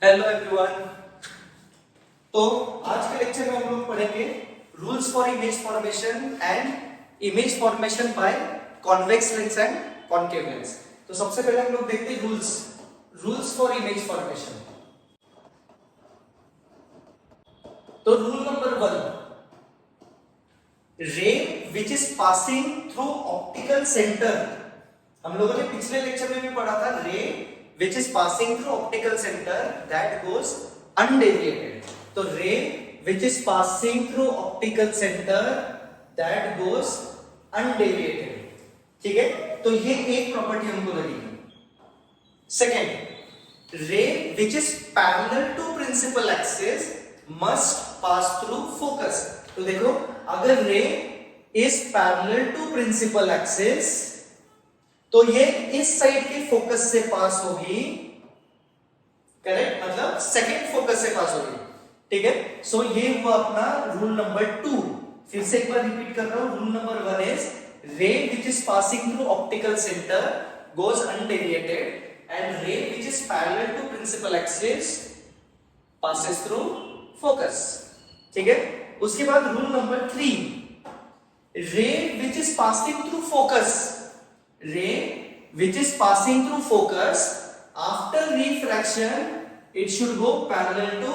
Hello everyone. तो आज के लेक्चर में हम लोग पढ़ेंगे rules for image formation and image formation by convex lens and concave lens. तो सबसे पहले हम लोग देखते हैं रूल्स फॉर इमेज फॉर्मेशन। तो रूल नंबर 1, रे which is passing through optical centre. हम लोगों ने पिछले लेक्चर में भी पढ़ा था, रे which is passing through optical center that goes undeviated। तो रे which is passing through optical center that goes undeviated, ठीक है। तो ये एक प्रॉपर्टी हमको लगेगी। सेकेंड, रे which is parallel to principal axis must pass through focus। तो देखो, अगर रे is parallel to principal axis तो ये इस साइड के फोकस से पास होगी, करेक्ट, मतलब सेकंड फोकस से पास होगी, ठीक है। सो ये हुआ अपना रूल नंबर 2। फिर से एक बार रिपीट कर रहा हूं। Rule number 1 is ray which is passing through optical centre goes undeviated and ray which is parallel to principal axis passes through focus, ठीक है। उसके बाद rule number 3, ray which is passing through focus, ray which is passing through focus after refraction it should go parallel to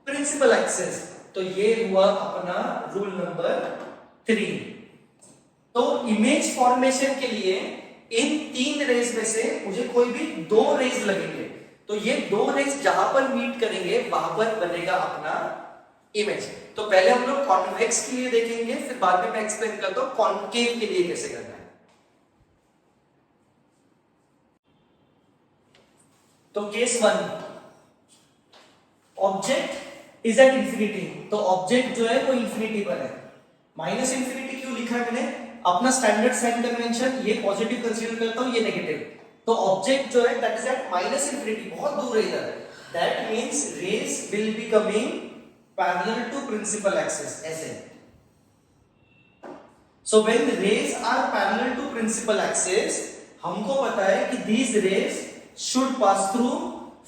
principal axis। तो ये हुआ अपना rule number 3। तो image formation के लिए इन 3 रेज में से मुझे कोई भी 2 रेज लगेंगे। तो ये 2 रेज जहां पर मीट करेंगे वहां पर बनेगा अपना इमेज। तो पहले हम लोग कॉन्वेक्स के लिए देखेंगे, फिर बाद में मैं एक्सप्लेन करता हूं कॉन्केव के लिए कैसे करना है। तो case 1, object is at infinity. तो ऑब्जेक्ट जो है वो इंफिनिटी पर है। माइनस इंफिनिटी क्यों लिखा है मैंने? अपना स्टैंडर्ड साइन कन्वेंशन, ये पॉजिटिव कंसीडर करता हूं, ये नेगेटिव। तो ऑब्जेक्ट जो है that is at minus infinity, बहुत दूर है इधर। That means rays will be coming parallel to principal axis, ऐसे। So when rays are parallel to principal axis, हमको पता है कि these rays should pass through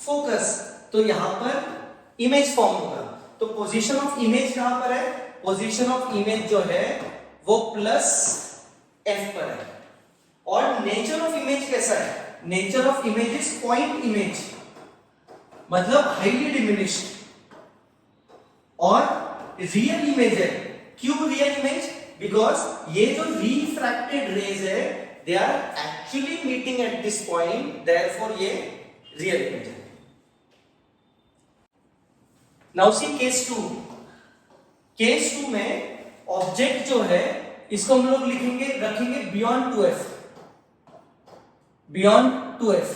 focus। तो यहां पर इमेज फॉर्म होगा। तो पोजीशन ऑफ इमेज कहां पर है? पोजीशन ऑफ इमेज जो है वो प्लस एफ पर है। और नेचर ऑफ इमेज कैसा है? Nature of image is point image, मतलब हाईली डिमिनिश्ड। और रियल इमेज है। क्यों रियल इमेज? बिकॉज ये जो रिफ्रैक्टेड रेज है they are actually meeting at this point, therefore ये real image है। now see case 2। case 2 में ऑब्जेक्ट जो है इसको हम लोग रखेंगे beyond 2f, beyond 2f,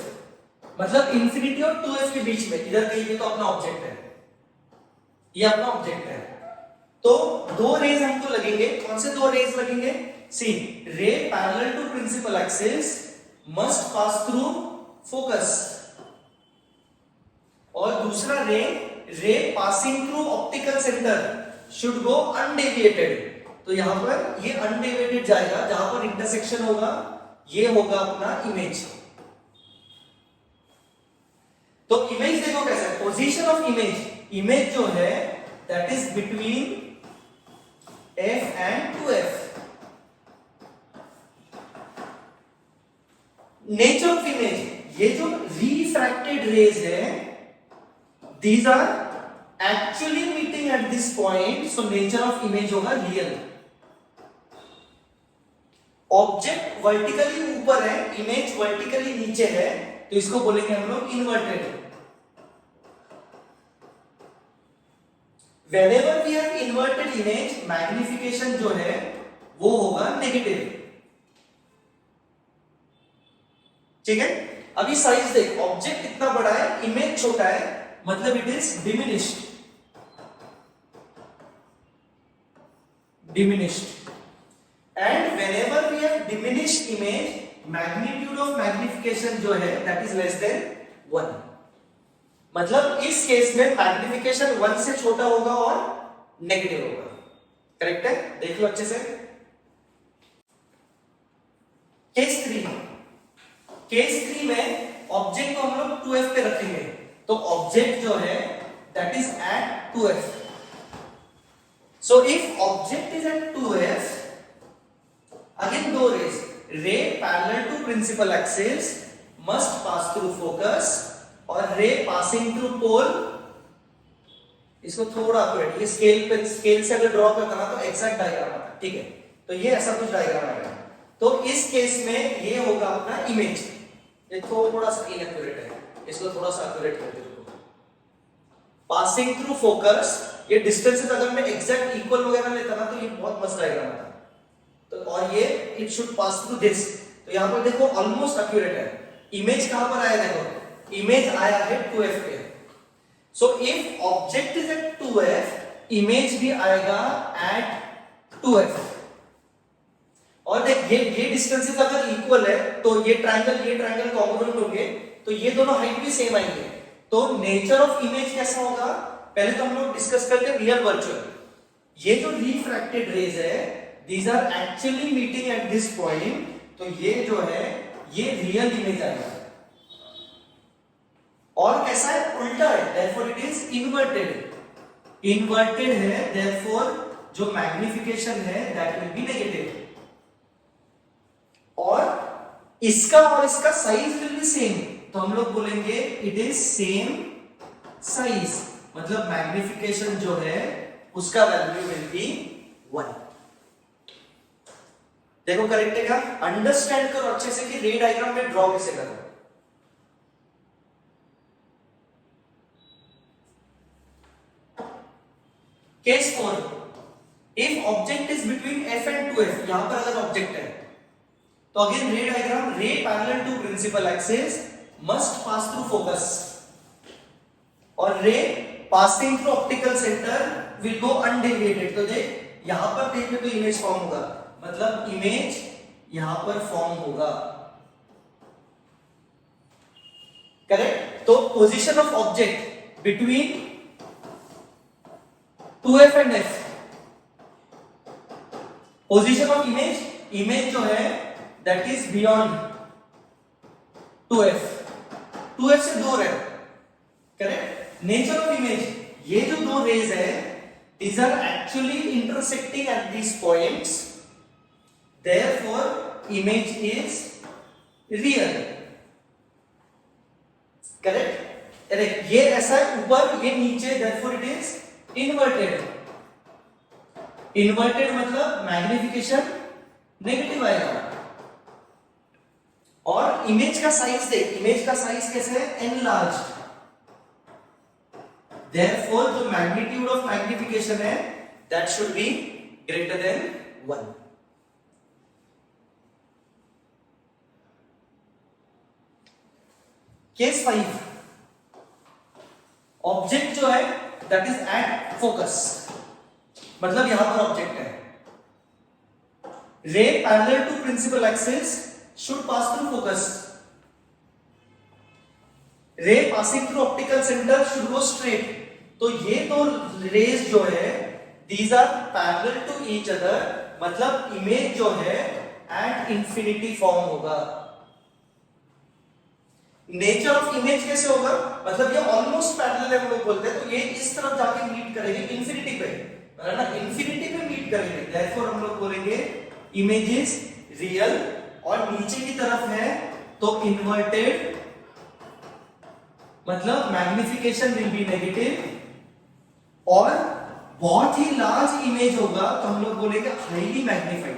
मतलब इंफिनिटी और 2f के बीच में, इधर कहीं पे तो अपना ऑब्जेक्ट है, ये अपना ऑब्जेक्ट है। तो 2 रेज हमको लगेंगे। कौन से 2 रेज लगेंगे? See, ray parallel to principal axis must pass through focus। और दूसरा रे passing through optical center should go undeviated। तो यहां पर ये undeviated जाएगा, जहां पर इंटरसेक्शन होगा ये होगा अपना इमेज। तो इमेज देखो कैसा है। पोजीशन ऑफ इमेज जो है that is between f and 2f। Nature of image, ये जो रिफ्रैक्टेड रेज है these are actually meeting at this point, so nature of image होगा रियल। ऑब्जेक्ट वर्टिकली ऊपर है, इमेज वर्टिकली नीचे है, तो इसको बोलेंगे हम लोग inverted. Whenever we have inverted image, magnification जो है वो होगा नेगेटिव, ठीक है। अभी साइज देख, ऑब्जेक्ट इतना बड़ा है, इमेज छोटा है, मतलब it is diminished. And whenever we have diminished image, magnitude of magnification जो है दैट इज लेस देन 1। मतलब इस केस में मैग्निफिकेशन 1 से छोटा होगा और नेगेटिव होगा, करेक्ट है। देख लो अच्छे से। केस 3 में ऑब्जेक्ट को हम लोग 2f पे रखेंगे। तो ऑब्जेक्ट जो है that is at 2f. So if object is at 2f, again दो rays, ray parallel to principal axis must pass through focus और रे पासिंग थ्रू पोल. इसको थोड़ा एक्यूरेट, ये स्केल से अगर ड्रॉ करता ना तो एग्जैक्ट डायग्राम आता है, ठीक है. तो ये ऐसा कुछ डायग्राम आएगा. तो इस केस में ये होगा अपना इमेज. ये थोड़ा सा इनएक्यूरेट है, इसको थोड़ा सा एक्यूरेट कर दो. पासिंग थ्रू फोकस, ये डिस्टेंसेस अगर मैं एग्जैक्ट इक्वल वगैरह लेता ना तो ये बहुत मस्त डायग्राम आता. तो और ये it should pass through this. तो यहां पर देखो ऑलमोस्ट एक्यूरेट है. इमेज कहां पर आया, देखो इमेज आया है 2f पे. So if object is at 2f, image भी आएगा एट 2f. और देख ये डिस्टेंसेस अगर इक्वल है तो ये ट्रायंगल कॉन्ग्रुएंट होंगे, तो ये दोनों हाइट भी सेम आएंगे. तो नेचर ऑफ इमेज कैसा होगा, पहले तो हम लोग डिस्कस करते हैं रियल वर्चुअल. ये जो रिफ्रैक्टेड रेज है, these are actually meeting at this point. तो ये जो है ये रियल इमेज आएगा. और कैसा है, उल्टा है, therefore it is inverted. Inverted है, therefore जो मैग्निफिकेशन है that will be negative. और इसका और इसका साइज will be same. तो हम लोग बोलेंगे it is same size. मतलब मैग्निफिकेशन जो है उसका वैल्यू will be 1. देखो करेक्ट है क्या? अंडरस्टैंड करो अच्छे से कि रे डायग्राम में ड्रॉ कैसे करो. Case 4, if object is between f and 2f. यहां पर अगर ऑब्जेक्ट है तो again ray diagram, ray parallel to principal axis must pass through focus और ray passing through optical centre will go undeviated. तो देख यहां पर देखने तो इमेज फॉर्म होगा, मतलब इमेज यहां पर फॉर्म होगा. करेक्ट. तो position of object between 2f and f. Position of image, image जो है that is beyond 2f. 2f से दूर है. करेक्ट. नेचर ऑफ इमेज, ये जो दो रेज है these are actually intersecting at these points, therefore image is real. Correct. अरे ये ऐसा है ऊपर, ये नीचे, therefore it is inverted. Inverted मतलब मैग्निफिकेशन नेगेटिव आएगा. और इमेज का साइज देख, इमेज का साइज कैसे है, enlarged. Therefore जो मैग्नीट्यूड ऑफ मैग्निफिकेशन है that should be greater than 1. Case 5, object जो है that is at focus. मतलब यहां पर ऑब्जेक्ट है. Ray parallel to principal axis should pass through focus. Ray passing through optical centre should go straight. तो ये दो रेज जो है these are parallel to each other, मतलब इमेज जो है at infinity फॉर्म होगा. नेचर ऑफ इमेज कैसे होगा, मतलब ये ऑलमोस्ट पैरेलल है हम लोग बोलते हैं. तो ये इस तरफ जाके मीट करेंगे इंफिनिटी पे, है ना, इंफिनिटी पे मीट करेंगे. देयरफॉर हम लोग बोलेंगे इमेज इज रियल. और नीचे की तरफ है तो इन्वर्टेड, मतलब मैग्निफिकेशन विल बी नेगेटिव. और बहुत ही लार्ज इमेज होगा तो हम लोग बोलेंगे हाईली मैग्निफाइड,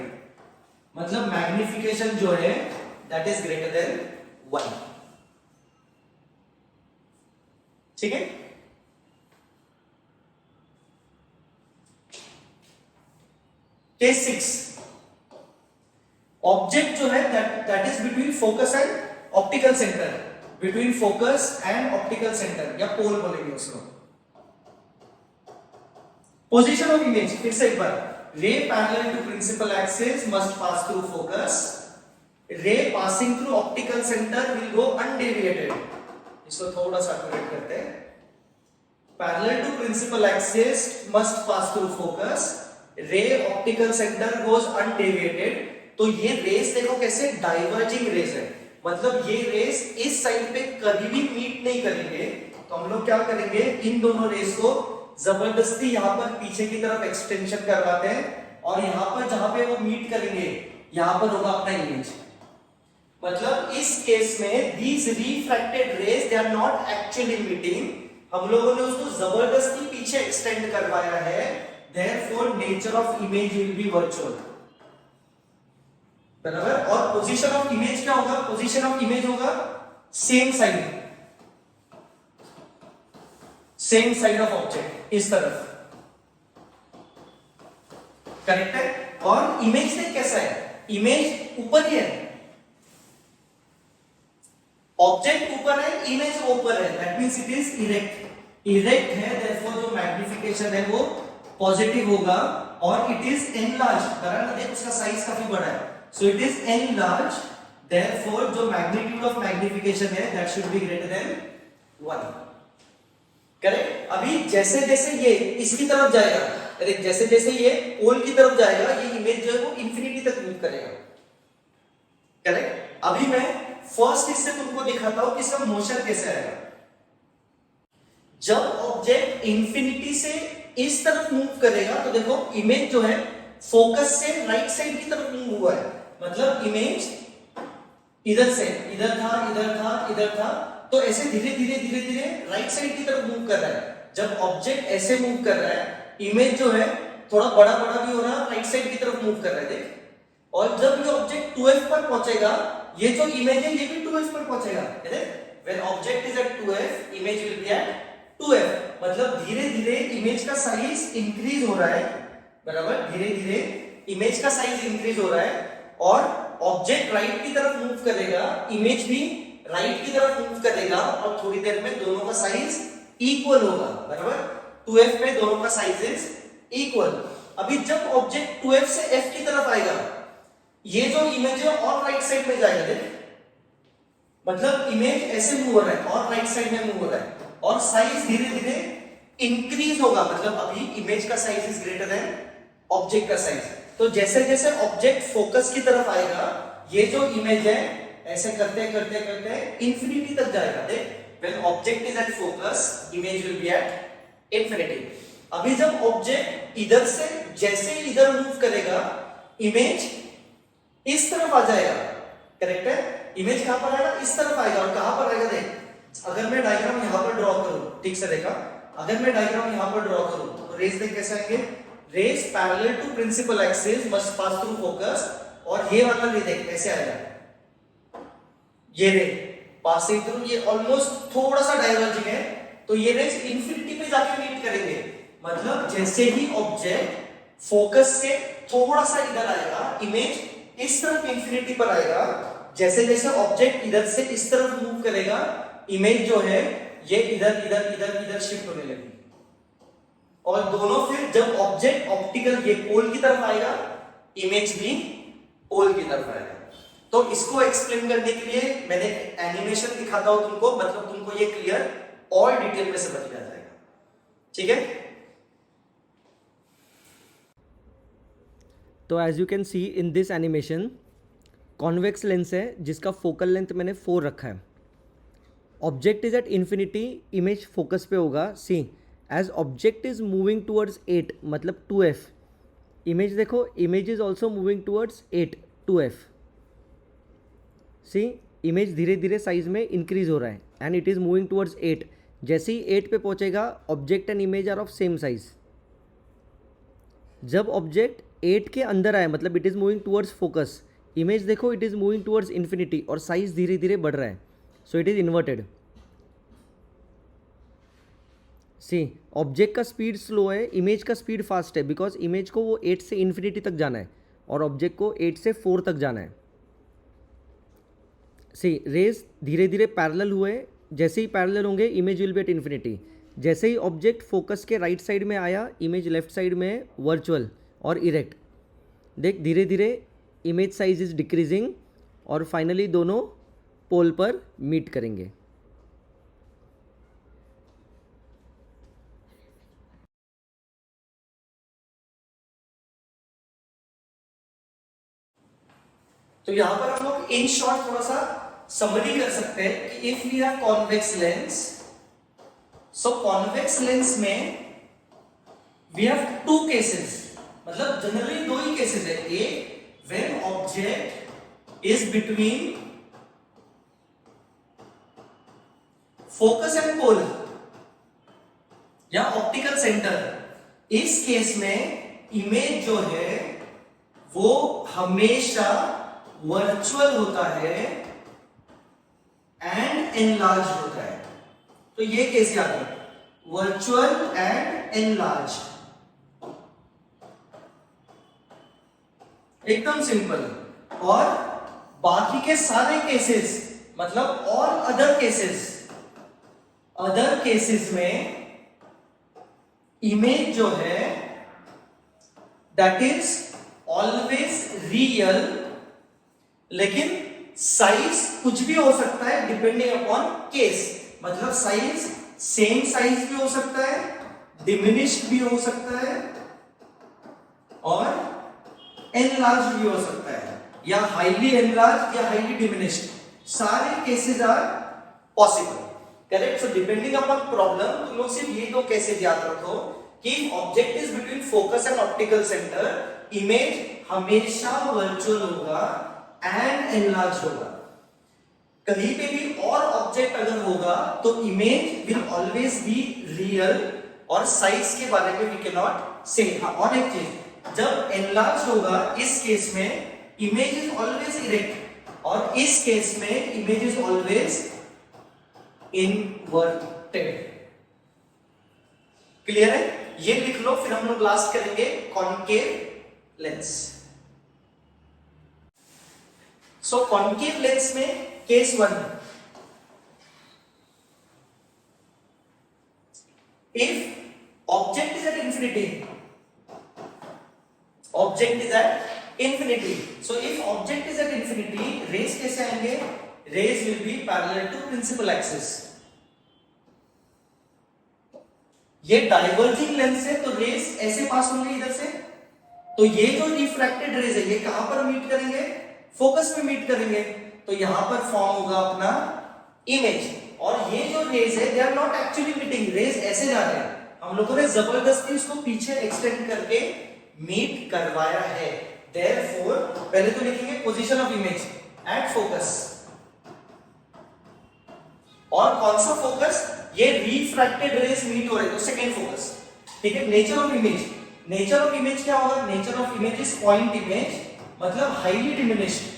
मतलब मैग्निफिकेशन जो है दैट इज ग्रेटर देन 1. ठीक है. केस 6, ऑब्जेक्ट जो है that is between focus and optical centre. Between focus and optical centre या पोल बोलेंगे उसको. पोजीशन ऑफ इमेज, फिर से एक बार, ray parallel to principal axis must pass through focus. Ray passing through optical centre will go undeviated. इसको थोड़ा सा एक्यूरेट करते हैं. Parallel to principal axis must pass through focus. Ray optical centre goes undeviated. तो ये race देखो कैसे diverging race है, मतलब ये रेस इस साइड पे कभी भी मीट नहीं करेंगे. तो हम लोग क्या करेंगे, इन दोनों रेस को जबरदस्ती यहां पर पीछे की तरफ एक्सटेंशन करवाते हैं और यहां पर जहां पे वो मीट करेंगे यहां पर होगा अपना इमेज। मतलब इस केस में these refracted rays they are not actually meeting, हम लोगों ने उसको जबरदस्ती पीछे एक्सटेंड करवाया है, therefore nature of image will be virtual. बराबर। और पोजीशन ऑफ इमेज क्या होगा, पोजीशन ऑफ इमेज होगा सेम साइड ऑफ ऑब्जेक्ट, इस तरफ। करेक्ट है। और इमेज देख कैसा है, इमेज ऊपर ही है, ऑब्जेक्ट ऊपर है, इमेज ऊपर है, that means it is erect है, देयरफॉर जो मैग्निफिकेशन है वो पॉजिटिव होगा और इट इज एनलार्ज, कारण देख उसका साइज काफी बड़ा है, so it is enlarge, therefore जो मैग्नीट्यूड ऑफ मैग्निफिकेशन है that should be greater than 1। Correct. अभी जैसे जैसे ये इसकी तरफ जाएगा, अरे जैसे जैसे ये पोल की तरफ जाएगा, ये इमेज जो है वो इंफिनिटी तक मूव करेगा। करेक्ट। अभी मैं फर्स्ट इससे तुमको दिखाता हूं कि इसका मोशन कैसे आएगा। जब ऑब्जेक्ट इंफिनिटी से इस तरफ मूव करेगा तो देखो इमेज जो है फोकस से राइट साइड की तरफ मूव हुआ है, मतलब इमेज इधर से इधर था, इधर था, इधर था, तो ऐसे धीरे धीरे राइट साइड की तरफ मूव कर रहा है। जब ऑब्जेक्ट ऐसे मूव कर रहा है, इमेज जो है थोड़ा बड़ा बड़ा भी हो रहा है, राइट साइड की तरफ मूव कर रहा है, देख। और जब ये ऑब्जेक्ट 2f पर पहुंचेगा, ये जो इमेज है ये भी 2f पर पहुंचेगा, देख। When object is at 2f, image will be at 2f, मतलब धीरे धीरे इमेज का साइज इंक्रीज हो रहा है। बराबर। धीरे धीरे इमेज का साइज इंक्रीज हो रहा है और ऑब्जेक्ट राइट की तरफ मूव करेगा, इमेज भी राइट की तरफ मूव करेगा और थोड़ी देर में दोनों का साइज इक्वल होगा। बराबर। 2f में दोनों का साइज इज इक्वल। अभी जब ऑब्जेक्ट 2f से f की तरफ आएगा, ये जो इमेज है और राइट साइड में जाएगा, देख। मतलब इमेज ऐसे मूव हो रहा है और राइट साइड में मूव हो रहा है और साइज धीरे धीरे इंक्रीज होगा, मतलब अभी इमेज का size is greater than object का साइज। तो जैसे जैसे ऑब्जेक्ट फोकस की तरफ आएगा, ये जो इमेज है ऐसे करते करते करते इंफिनिटी तक जाएगा, देख। When object is at focus, image will be at infinity. अभी जब ऑब्जेक्ट इधर से जैसे ही इधर मूव करेगा, इमेज इस तरफ आ जाएगा। करेक्ट है। इमेज कहां पर आएगा, इस तरफ आएगा। और कहां पर आएगा, देख। अगर मैं डायग्राम यहां पर ड्रॉ करूं, ठीक से देखा, अगर मैं डायग्राम यहां पर ड्रॉ करूं तो रेस देख कैसे आएंगे, rays parallel to principal axis must pass through focus, और ये वाला रे देख कैसे आएगा, ये रे पासिंग थ्रू, ये ऑलमोस्ट थोड़ा सा डाइवर्जिंग है, तो ये रेस इंफिनिटी पे जाके मीट करेंगे। मतलब जैसे ही ऑब्जेक्ट फोकस से थोड़ा सा इधर आएगा, इमेज इस तरफ इंफिनिटी पर आएगा, जैसे जैसे ऑब्जेक्ट इधर से इस तरफ मूव करेगा, इमेज जो है ये इधर इधर इधर इधर शिफ्ट होने लगेगी। और दोनों फिर जब ऑब्जेक्ट ऑप्टिकल ये पोल की तरफ आएगा, इमेज भी पोल की तरफ आएगा। तो इसको एक्सप्लेन करने के लिए मैंने एनिमेशन दिखाता हूं तुमको, मतलब तुमको ये क्लियर और डिटेल में समझ में आ जाएगा। ठीक है। तो as you can see in this animation, convex lens है जिसका फोकल लेंथ मैंने 4 रखा है। Object is at infinity, image focus पे होगा। See as object is moving towards 8, मतलब 2f, इमेज देखो, image is also moving towards 8, 2f। See image धीरे धीरे साइज में इंक्रीज हो रहा है and it is moving towards 8। जैसे ही 8 पे पहुंचेगा, object and image are of same size. जब ऑब्जेक्ट 8 के अंदर आए, मतलब it is moving towards focus, image देखो it is moving towards infinity और साइज धीरे धीरे बढ़ रहा है, so it is inverted. See object का स्पीड स्लो है, इमेज का स्पीड फास्ट है, बिकॉज इमेज को वो 8 से इन्फिनिटी तक जाना है और ऑब्जेक्ट को 8 से 4 तक जाना है। सी रेज धीरे धीरे पैरेलल हुए, जैसे ही पैरेलल होंगे image will be at infinity. जैसे ही ऑब्जेक्ट फोकस के राइट साइड में आया, इमेज लेफ्ट साइड में वर्चुअल और इरेक्ट। देख धीरे धीरे इमेज साइज इज डिक्रीजिंग और फाइनली दोनों पोल पर मीट करेंगे। तो यहां पर हम लोग इन शॉर्ट थोड़ा सा समरी कर सकते हैं कि if we have convex lens, so convex lens में वी हैव टू केसेस, मतलब जनरली दो ही केसेस है. एक, when object is between focus and pole या ऑप्टिकल सेंटर. इस केस में इमेज जो है वो हमेशा वर्चुअल होता है एंड एनलार्ज होता है. तो ये केस याद है, वर्चुअल एंड एनलार्ज, एकदम सिंपल. और बाकी के सारे केसेस, मतलब और अदर केसेस में इमेज जो है दैट इज ऑलवेज रियल, लेकिन साइज कुछ भी हो सकता है डिपेंडिंग अपॉन केस. मतलब साइज सेम साइज भी हो सकता है, डिमिनिश्ड भी हो सकता है, और एनलार्ज भी हो सकता है, या हाईली एनलार्ज या हाईली डिमिनिश्ड. सारे cases are possible. Correct. So depending upon problem तुम लोग सिर्फ ये दो केसेस याद रखो कि object is between focus and optical centre, image हमेशा वर्चुअल होगा एंड एनलार्ज होगा. कहीं पे भी और ऑब्जेक्ट अगर होगा तो image will always be real, और साइज के बारे में वी कैन नॉट से. और एक चीज, जब एनलार्ज होगा इस केस में इमेज इज ऑलवेज इरेक्ट, और इस केस में image is always inverted. Clear है? ये लिख लो, फिर हम लोग लास्ट करेंगे concave lens. So concave lens में case 1, if object is at infinity, object is at infinity. So if object is at infinity, rays कैसे आएंगे? Rays will be parallel to principal axis. ये डाइवर्जिंग लेंस है तो raise ऐसे पास होंगे इधर से. तो ये जो रिफ्रैक्टेड रेज है ये कहां पर मीट करेंगे? फोकस में मीट करेंगे. तो यहां पर फॉर्म होगा अपना इमेज. और ये जो रेज है they are not actually meeting, rays ऐसे जा रहे हैं, हम लोगों ने जबरदस्ती उसको पीछे एक्सटेंड करके मीट करवाया है. देयरफॉर पहले तो लिखेंगे position of image at focus. और कौन सा फोकस? ये रिफ्रैक्टेड रेज मीट हो रहे तो सेकंड फोकस. ठीक है. Nature of image, nature of image क्या होगा? Nature of image is point image, मतलब highly diminished.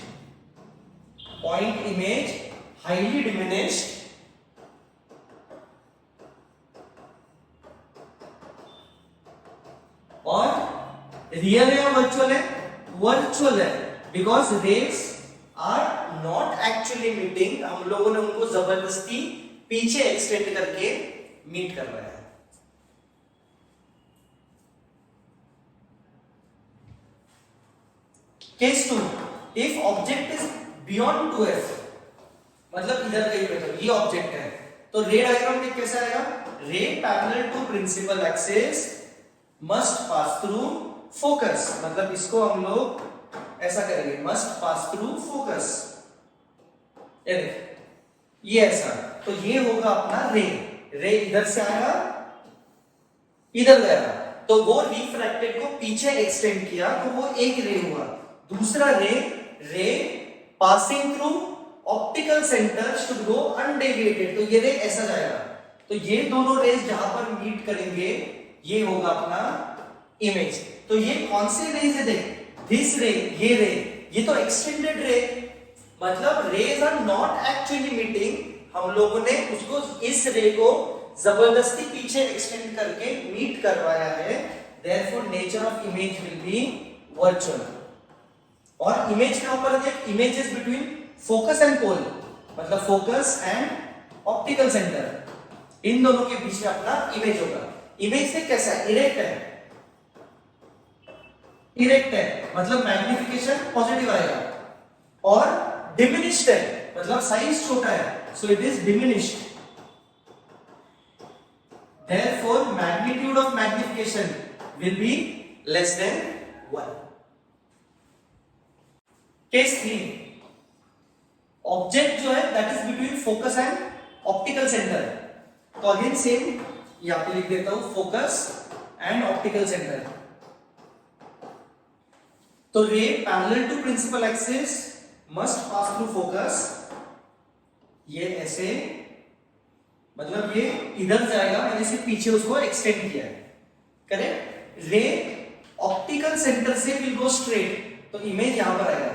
Point image highly diminished, और रियल है या वर्चुअल है? वर्चुअल है, because rays are not actually meeting. हम लोगों ने उनको जबरदस्ती पीछे एक्सटेंड करके मीट करवाया है. Case 2, if object is beyond 2f, मतलब इधर कहीं पे, तो ये ऑब्जेक्ट है, तो रे डायग्राम में कैसा आएगा? Ray parallel to principal axis must pass through focus. मतलब इसको हम लोग ऐसा करेंगे, मस्ट पास थ्रू फोकस. ये ऐसा, तो ये होगा अपना रे. रे इधर से आएगा, इधर गया, तो वो रिफ्रैक्टेड को पीछे एक्सटेंड किया तो वो एक रे हुआ. दूसरा रे passing through optical centre should go undeviated, तो ये रे ऐसा जाएगा. तो ये दोनों रेज जहां पर मीट करेंगे ये होगा अपना इमेज. तो ये कौन से रेज है? देख, दिस रे, ये रे, ये तो एक्सटेंडेड रे, मतलब rays are not actually meeting. हम लोगों ने उसको, इस रे को जबरदस्ती पीछे एक्सटेंड करके मीट करवाया है. Therefore nature of image will be virtual. और इमेज के ऊपर है, image is between focus and pole, मतलब फोकस एंड ऑप्टिकल सेंटर, इन दोनों के बीच में अपना इमेज होगा. इमेज से कैसा है? इरेक्ट है. इरेक्ट है मतलब मैग्निफिकेशन पॉजिटिव आएगा. और डिमिनिश्ड है मतलब साइज छोटा है, so it is diminished. Therefore magnitude of magnification will be less than 1. Case 3, object जो है that is between focus and optical center. तो अगेन सेम यहाँ पे लिख देता हूं फोकस एंड ऑप्टिकल सेंटर। तो ray parallel to principal axis must pass through focus, ये ऐसे मतलब ये इधर जाएगा, मैंने इसे पीछे उसको एक्सटेंड किया है, करेक्ट। रे ऑप्टिकल सेंटर से विल गो स्ट्रेट, तो इमेज यहां पर आएगा,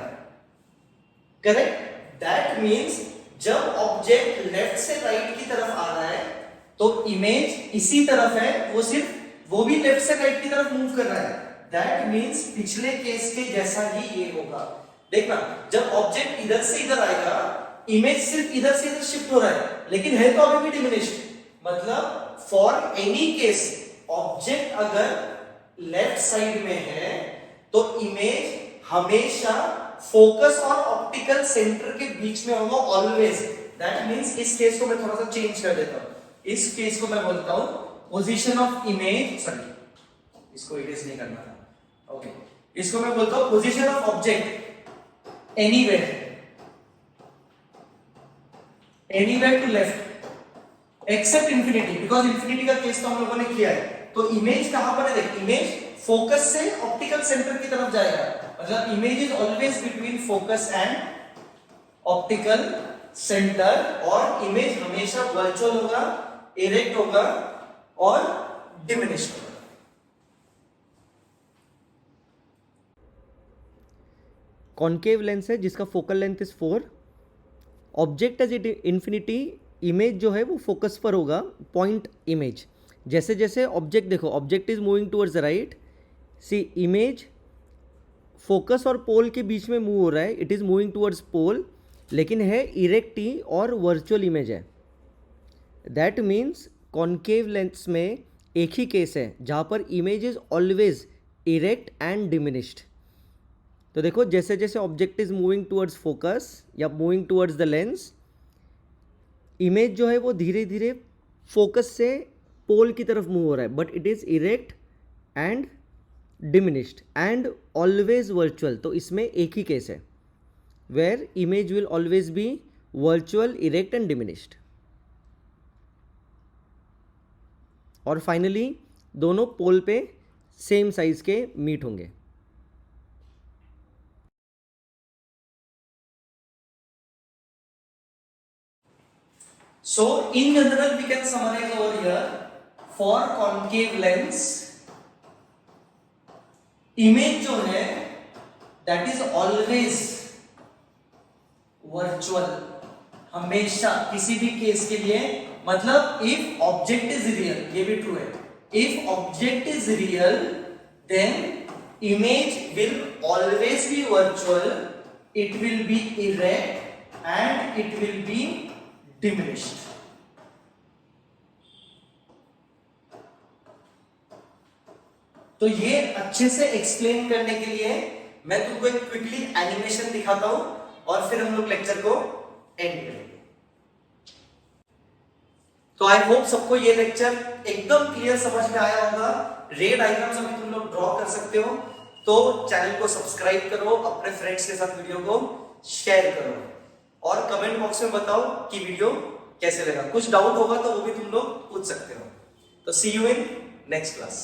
करेक्ट। दैट मींस जब ऑब्जेक्ट लेफ्ट से राइट की तरफ आ रहा है तो इमेज इसी तरफ है, वो भी लेफ्ट से राइट की तरफ मूव कर रहा है। दैट मींस पिछले केस के जैसा ही ये होगा। देखना, जब ऑब्जेक्ट इधर से इधर आएगा, इमेज सिर्फ इधर से इधर शिफ्ट हो रहा है, लेकिन है तो अभी भी डिमिनिश्ड। मतलब फॉर एनी केस ऑब्जेक्ट अगर लेफ्ट साइड में है तो इमेज हमेशा फोकस और ऑप्टिकल सेंटर के बीच में होगा ऑलवेज। दैट मींस इस केस को मैं थोड़ा सा चेंज कर देता हूं, इस केस को मैं बोलता हूं पोजीशन ऑफ इमेज, सॉरी इसको इरेज नहीं करना था, ओके, इसको मैं बोलता हूं position of object anywhere to left except infinity, because infinity का केस तो हम लोगों ने किया है। तो इमेज कहां पर है, देख, इमेज फोकस से ऑप्टिकल सेंटर की तरफ जाएगा, मतलब image is always between focus and optical centre, और इमेज हमेशा वर्चुअल होगा, इरेक्ट होगा और डिमिनिश्ड होगा। कॉन्केव लेंस है जिसका focal length is 4, object as infinity, image जो है वो फोकस पर होगा, पॉइंट इमेज। जैसे जैसे ऑब्जेक्ट, देखो object is moving towards the right, see image focus और पोल के बीच में मूव हो रहा है, it is moving towards pole, लेकिन है इरेक्ट ही और वर्चुअल इमेज है। दैट मीन्स कॉन्केव लेंस में एक ही केस है जहाँ पर image is always erect and diminished. तो देखो जैसे जैसे object is moving towards focus या moving towards the lens, image जो है वो धीरे धीरे फोकस से पोल की तरफ मूव हो रहा है, but it is erect and diminished and always virtual. तो इसमें एक ही केस है where image will always be virtual, erect and diminished. और फाइनली दोनों पोल पे सेम साइज के मीट होंगे। So in general we can summarize over here, for concave lens image जो है that is always virtual, हमेशा किसी भी केस के लिए, मतलब if object is real, ये भी true है, if object is real then image will always be virtual, it will be erect and it will be diminished. तो ये अच्छे से एक्सप्लेन करने के लिए मैं तुमको एक क्विकली एनिमेशन दिखाता हूं और फिर हम लोग लेक्चर को एंड करेंगे। तो आई होप सबको ये लेक्चर एकदम क्लियर समझ में आया होगा। रे डायग्राम्स अभी तुम लोग ड्रॉ कर सकते हो, तो चैनल को सब्सक्राइब करो, अपने फ्रेंड्स के साथ वीडियो को शेयर करो और कमेंट बॉक्स में बताओ कि वीडियो कैसे लगा। कुछ डाउट होगा तो वो भी तुम लोग पूछ सकते हो। तो सी यू इन नेक्स्ट क्लास।